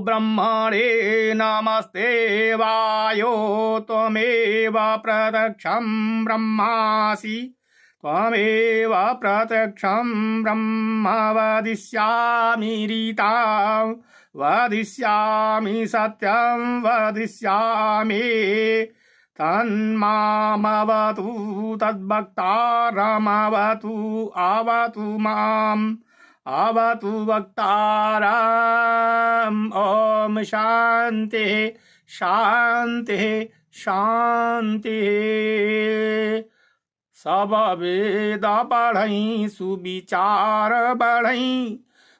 ब्रह्मणे नमस्ते वायो त्वमेव प्रत्यक्षं ब्रह्मासि त्वमेव प्रत्यक्षं ब्रह्म वदिष्यामि रीता वदिष्यामि सत्यं वदिष्यामि तन्मामवतु तद्भक्तारमवतु अवतु माम् अवतु वक्तारम्। ॐ शान्तिः शान्तिः शान्तिः। सब वेद पढ़ई सुविचार बढ़ई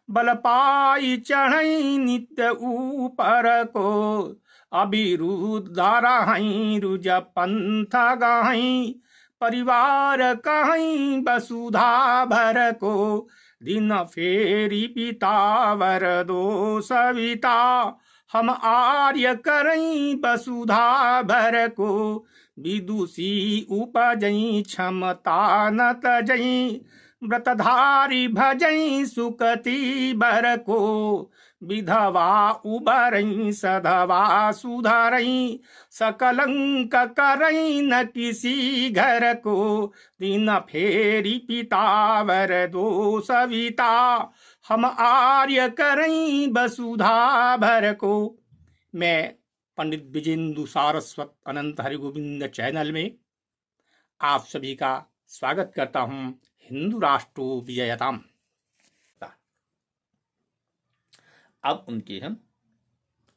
बल पाई चढ़ई नित्य ऊपर को अभिरुद्ध रहई रुज पंथ गहई परिवार कहीं वसुधा भर को दिन फेरी पिता वर दो सविता हम आर्य करई वसुधा भर को विदुषी उपजई क्षमता न तजई व्रतधारी भजई सुकति बर को विधवा उबरई सधवा सुधरई सकलंक करई न किसी घर को दिन फेरी पिता वर दो सविता हम आर्य करई वसुधा भर को। मैं पंडित विजेंदु सारस्वत अनंत हरिगोविंद चैनल में आप सभी का स्वागत करता हूं। हिंदू राष्ट्रो विजयताम। अब उनके हम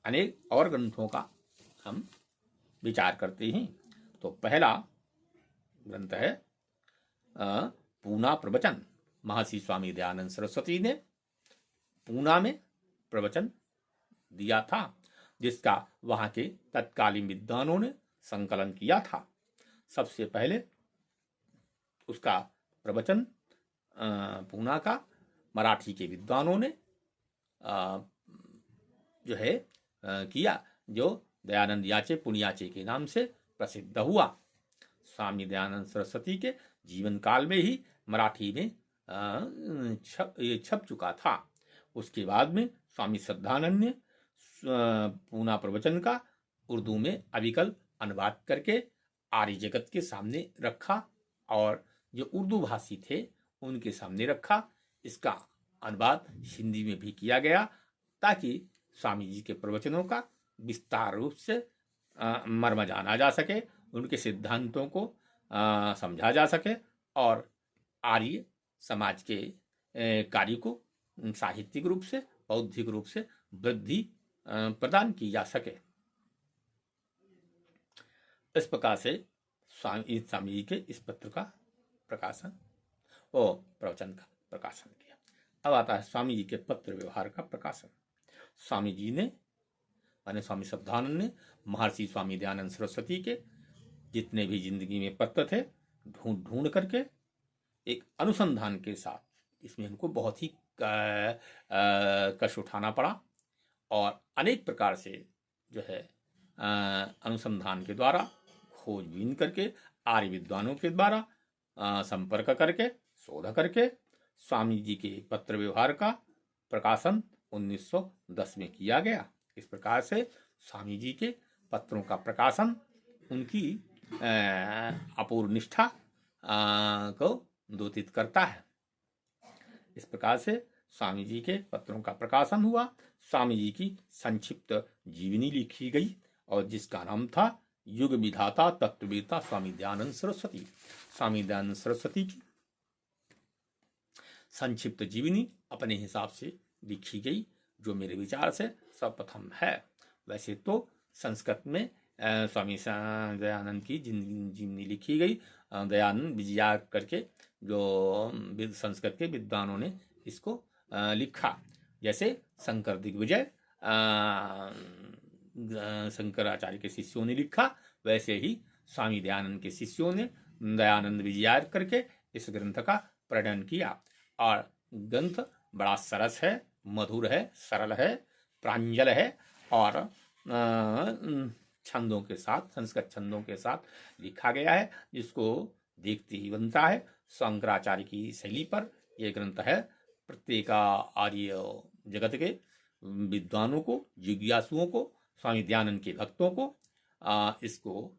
अनेक और ग्रंथों का हम विचार करते हैं। तो पहला ग्रंथ है पूना प्रवचन। महर्षि स्वामी दयानंद सरस्वती ने पूना में प्रवचन दिया था, जिसका वहां के तत्कालीन विद्वानों ने संकलन किया था। सबसे पहले उसका प्रवचन पूना का मराठी के विद्वानों ने जो है किया, जो दयानंद याचे पुण्याचे के नाम से प्रसिद्ध हुआ। स्वामी दयानंद सरस्वती के जीवन काल में ही मराठी में छप चुका था। उसके बाद में स्वामी श्रद्धानंद ने पूना प्रवचन का उर्दू में अविकल अनुवाद करके आर्य जगत के सामने रखा और जो उर्दू भाषी थे उनके सामने रखा। इसका अनुवाद हिंदी में भी किया गया ताकि स्वामी जी के प्रवचनों का विस्तार रूप से मर्म जाना जा सके, उनके सिद्धांतों को समझा जा सके और आर्य समाज के कार्य को साहित्यिक रूप से बौद्धिक रूप से वृद्धि प्रदान की जा सके। इस प्रकार से स्वामी जी के इस पत्र का प्रकाशन और प्रवचन का प्रकाशन किया। अब आता है स्वामी जी के पत्र व्यवहार का प्रकाशन। स्वामी जी ने माने स्वामी श्रद्धानंद ने महर्षि स्वामी दयानंद सरस्वती के जितने भी जिंदगी में पत्र थे ढूंढ ढूंढ करके एक अनुसंधान के साथ, इसमें हमको बहुत ही कष्ट उठाना पड़ा और अनेक प्रकार से जो है अनुसंधान के द्वारा खोजबीन करके आर्य विद्वानों के द्वारा संपर्क करके शोध करके स्वामी जी के पत्र व्यवहार का प्रकाशन 1910 में किया गया। इस प्रकार से स्वामी जी के पत्रों का प्रकाशन उनकी अपूर्व निष्ठा को द्योतित करता है। इस प्रकार से स्वामी जी के पत्रों का प्रकाशन हुआ। स्वामी जी की संक्षिप्त जीवनी लिखी गई और जिसका नाम था युग विधाता तत्ववेता स्वामी दयानंद सरस्वती। स्वामी दयानंद सरस्वती की संक्षिप्त जीवनी अपने हिसाब से लिखी गई, जो मेरे विचार से सर्वप्रथम है। वैसे तो संस्कृत में स्वामी दयानंद की जीवनी लिखी गई, दयानंद विजया करके जो संस्कृत के विद्वानों ने इसको लिखा। जैसे शंकर दिग्विजय शंकराचार्य के शिष्यों ने लिखा, वैसे ही स्वामी दयानंद के शिष्यों ने दयानंद विजया करके इस ग्रंथ का प्रणयन किया। और ग्रंथ बड़ा सरस है, मधुर है, सरल है, प्रांजल है और छंदों के साथ, संस्कृत छंदों के साथ लिखा गया है, जिसको देखते ही बनता है। शंकराचार्य की शैली पर यह ग्रंथ है। प्रत्येक आर्य जगत के विद्वानों को, जिज्ञासुओं को, स्वामी दयानंद के भक्तों को इसको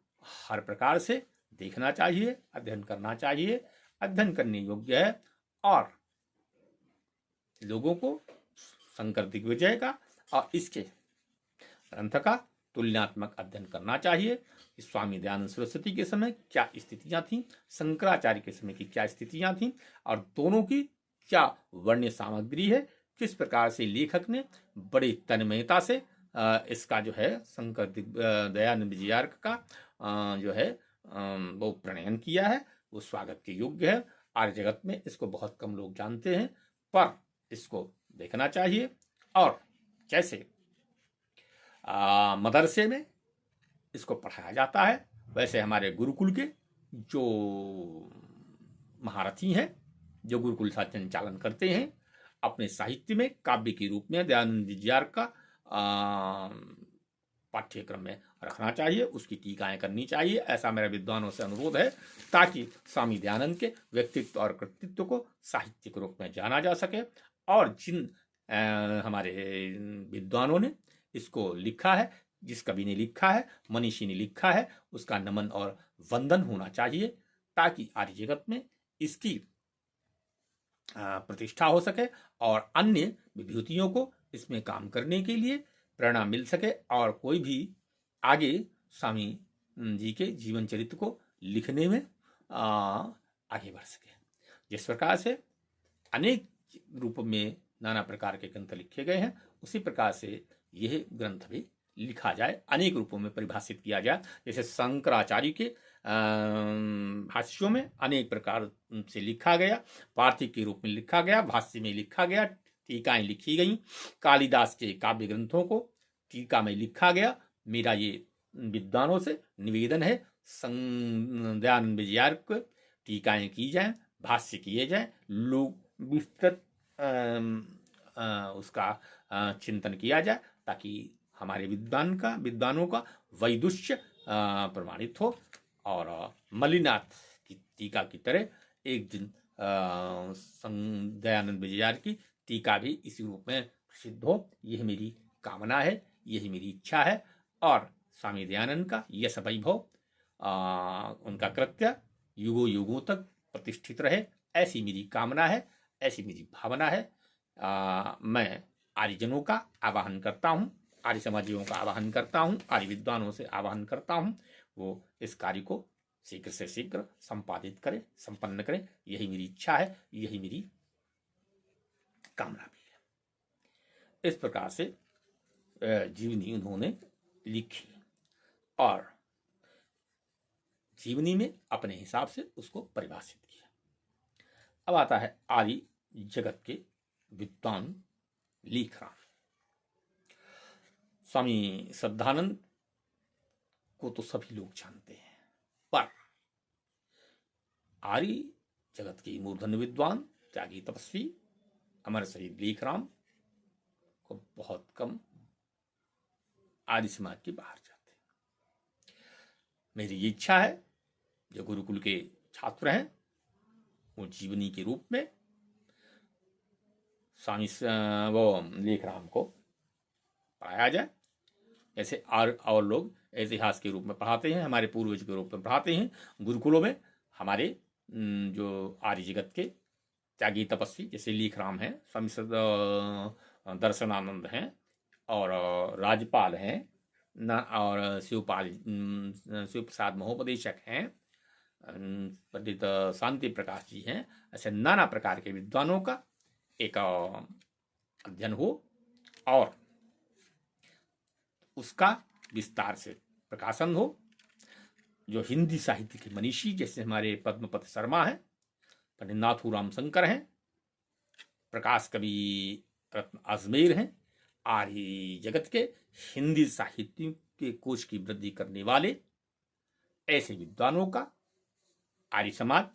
हर प्रकार से देखना चाहिए, अध्ययन करना चाहिए। अध्ययन करने योग्य है और लोगों को शंकर दिग्विजय का और इसके ग्रंथ का तुलनात्मक अध्ययन करना चाहिए कि स्वामी दयानंद सरस्वती के समय क्या स्थितियां थीं, शंकराचार्य के समय की क्या स्थितियां थीं और दोनों की क्या वर्ण्य सामग्री है, किस प्रकार से लेखक ने बड़ी तन्मयता से इसका जो है शंकर दयानंद विजयार्क का जो है वो प्रणयन किया है, वो स्वागत के योग्य है। आर्य जगत में इसको बहुत कम लोग जानते हैं, पर इसको देखना चाहिए। और जैसे मदरसे में इसको पढ़ाया जाता है, वैसे हमारे गुरुकुल के जो महारथी हैं, जो गुरुकुल का संचालन करते हैं, अपने साहित्य में काव्य के रूप में दयानंद विजयार्क का पाठ्यक्रम में रखना चाहिए, उसकी टीकाएं करनी चाहिए। ऐसा मेरा विद्वानों से अनुरोध है, ताकि स्वामी दयानंद के व्यक्तित्व और कृतित्व को साहित्यिक रूप में जाना जा सके। और जिन हमारे विद्वानों ने इसको लिखा है, जिस कवि ने लिखा है, मनीषी ने लिखा है, उसका नमन और वंदन होना चाहिए, ताकि आर्य जगत में इसकी प्रतिष्ठा हो सके और अन्य विभूतियों को इसमें काम करने के लिए प्रेरणा मिल सके और कोई भी आगे स्वामी जी के जीवन चरित्र को लिखने में आगे बढ़ सके। जिस प्रकार से अनेक रूप में नाना प्रकार के ग्रंथ लिखे गए हैं, उसी प्रकार से यह ग्रंथ भी लिखा जाए, अनेक रूपों में परिभाषित किया जाए। जैसे शंकराचार्य के भाष्यों में अनेक प्रकार से लिखा गया, पार्थिव के रूप में लिखा गया, भाष्य में लिखा गया, टीकाएं लिखी गई, कालिदास के काव्य ग्रंथों को टीका में लिखा गया। मेरा ये विद्वानों से निवेदन है, दयानंद विजयार्क टीकाएं की जाएं, भाष्य किए जाएं, लोग विस्तृत उसका चिंतन किया जाए, ताकि हमारे विद्वानों का वैदुष्य प्रमाणित हो और मलिनाथ की टीका की तरह एक दिन दयानंद विजयार्क की टीका भी इसी रूप में प्रसिद्ध हो। यह मेरी कामना है, यही मेरी इच्छा है। और स्वामी दयानंद का यश वैभव, उनका कृत्य युगों युगों तक प्रतिष्ठित रहे, ऐसी मेरी कामना है, ऐसी मेरी भावना है। मैं आर्यजनों का आवाहन करता हूँ, आर्य समाजियों का आवाहन करता हूँ, आर्य विद्वानों से आवाहन करता हूँ, वो इस कार्य को शीघ्र से शीघ्र संपादित करें, संपन्न करें। यही मेरी इच्छा है, यही मेरी कामना भी है। इस प्रकार से जीवनी उन्होंने लिखी और जीवनी में अपने हिसाब से उसको परिभाषित किया। अब आता है आर्य जगत के विद्वान लेखराम। स्वामी श्रद्धानंद को तो सभी लोग जानते हैं, पर आर्य जगत के मूर्धन्य विद्वान, त्यागी तपस्वी, अमर शहीद लेखराम को बहुत कम आर्य समाज के बाहर जाते हैं। मेरी ये इच्छा है, जो गुरुकुल के छात्र हैं, वो जीवनी के रूप में स्वामी वो लेखराम को पढ़ाया जाए। ऐसे और लोग इतिहास के रूप में पढ़ाते हैं, हमारे पूर्वज के रूप में पढ़ाते हैं। गुरुकुलों में हमारे जो आर्य जगत के त्यागी तपस्वी जैसे लेखराम हैं, स्वामी दर्शनानंद हैं और राजपाल हैं और शिव प्रसाद महोपदेशक हैं, पंडित शांति प्रकाश जी हैं, ऐसे नाना प्रकार के विद्वानों का एक अध्ययन हो और उसका विस्तार से प्रकाशन हो। जो हिंदी साहित्य के मनीषी जैसे हमारे पद्मपत शर्मा हैं, पंडित नाथूराम शंकर हैं, प्रकाश कवि रत्न अजमेर हैं, आर्य जगत के हिंदी साहित्य के कोश की वृद्धि करने वाले ऐसे विद्वानों का आर्य समाज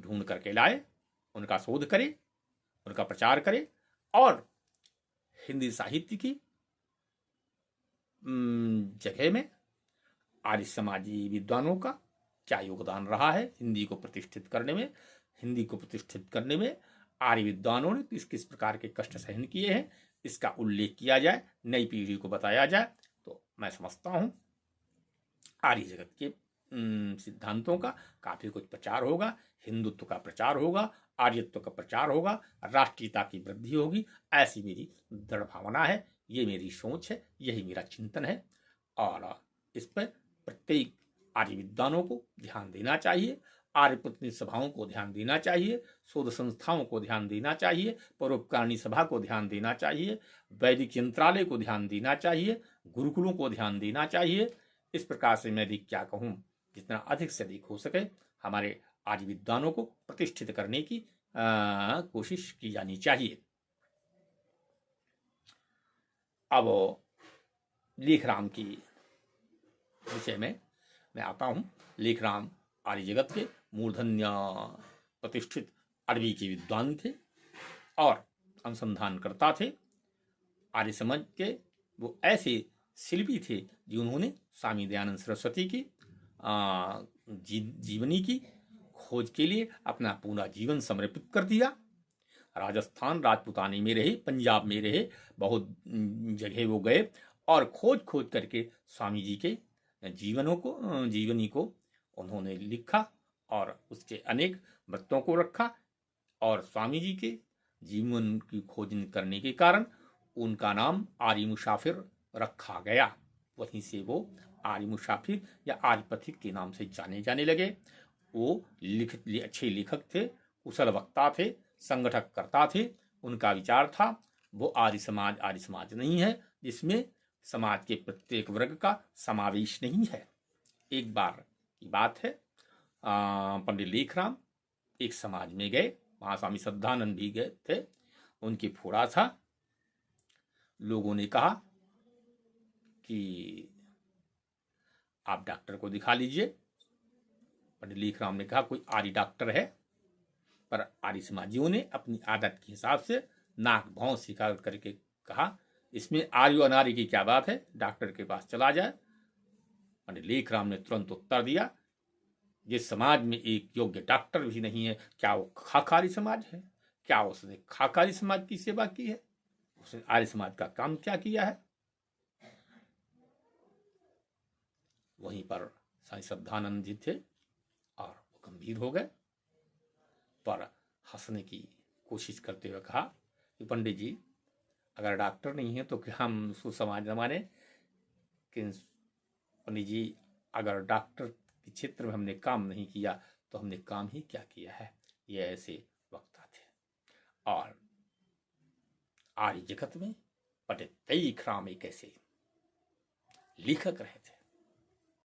ढूंढ करके लाए, उनका शोध करे, उनका प्रचार करे और हिंदी साहित्य की जगह में आर्य समाजी विद्वानों का क्या योगदान रहा है हिंदी को प्रतिष्ठित करने में, हिंदी को प्रतिष्ठित करने में आर्य विद्वानों ने किस किस प्रकार के कष्ट सहन किए हैं, इसका उल्लेख किया जाए, नई पीढ़ी को बताया जाए, तो मैं समझता हूं आर्य जगत के सिद्धांतों का काफी कुछ प्रचार होगा, हिंदुत्व का प्रचार होगा, आर्यत्व का प्रचार होगा, राष्ट्रीयता की वृद्धि होगी। ऐसी मेरी दृढ़ भावना है, ये मेरी सोच है, यही मेरा चिंतन है। और इस पर प्रत्येक आर्य विद्वानों को ध्यान देना चाहिए, आर्य प्रतिनिधि सभाओं को ध्यान देना चाहिए, शोध संस्थाओं को ध्यान देना चाहिए, परोपकारिणी सभा को ध्यान देना चाहिए, वैदिक यंत्रालय को ध्यान देना चाहिए, गुरुकुलों को ध्यान देना चाहिए। इस प्रकार से मैं भी क्या कहूँ, जितना अधिक से अधिक हो सके हमारे आर्य विद्वानों को प्रतिष्ठित करने की कोशिश की जानी चाहिए। अब लेखराम की विषय में मैं आता हूं। लेखराम आर्य जगत के मूर्धन्य प्रतिष्ठित अरबी के विद्वान थे और अनुसंधानकर्ता थे। आर्य समाज के वो ऐसे शिल्पी थे जिन्होंने स्वामी दयानंद सरस्वती की जीवनी की खोज के लिए अपना पूरा जीवन समर्पित कर दिया। राजस्थान राजपुतानी में रहे, पंजाब में रहे, बहुत जगह वो गए और खोज खोज करके स्वामी जी के जीवनी को उन्होंने लिखा और उसके अनेक वृत्तों को रखा और स्वामी जी के जीवन की खोज करने के कारण उनका नाम आर्य मुसाफिर रखा गया। वहीं से वो आर्य मुसाफिर या आर्य पथिक के नाम से जाने जाने लगे। वो अच्छे लेखक थे, कुशल वक्ता थे, संगठक करता थे। उनका विचार था वो आर्य समाज नहीं है जिसमें समाज के प्रत्येक वर्ग का समावेश नहीं है। एक बार की बात है, पंडित लेखराम एक समाज में गए, वहां स्वामी श्रद्धानंद भी गए थे, उनकी फोड़ा था। लोगों ने कहा कि आप डॉक्टर को दिखा लीजिए। पंडित लेखराम ने कहा कोई आर्य डॉक्टर है? पर आर्य समाजियों ने अपनी आदत के हिसाब से नाक भौं सिखा करके कहा इसमें आर्य अनार्य की क्या बात है, डॉक्टर के पास चला जाए। पंडित लेखराम ने तुरंत उत्तर दिया, जिस समाज में एक योग्य डॉक्टर भी नहीं है, क्या वो खाकारी समाज है? क्या उसने खाकारी समाज की सेवा की है? उसने आर्य समाज का काम क्या किया है? वहीं पर साईं श्रद्धानंद जी थे और वो गंभीर हो गए, पर हंसने की कोशिश करते हुए कहा कि पंडित जी अगर डॉक्टर नहीं है तो क्या हम उसको समाज न माने? कि पंडित जी अगर डॉक्टर के क्षेत्र में हमने काम नहीं किया तो हमने काम ही क्या किया है? ये ऐसे वक्ता थे और आर्य जगत में पंडित लेखराम एक ऐसे लेखक रहे थे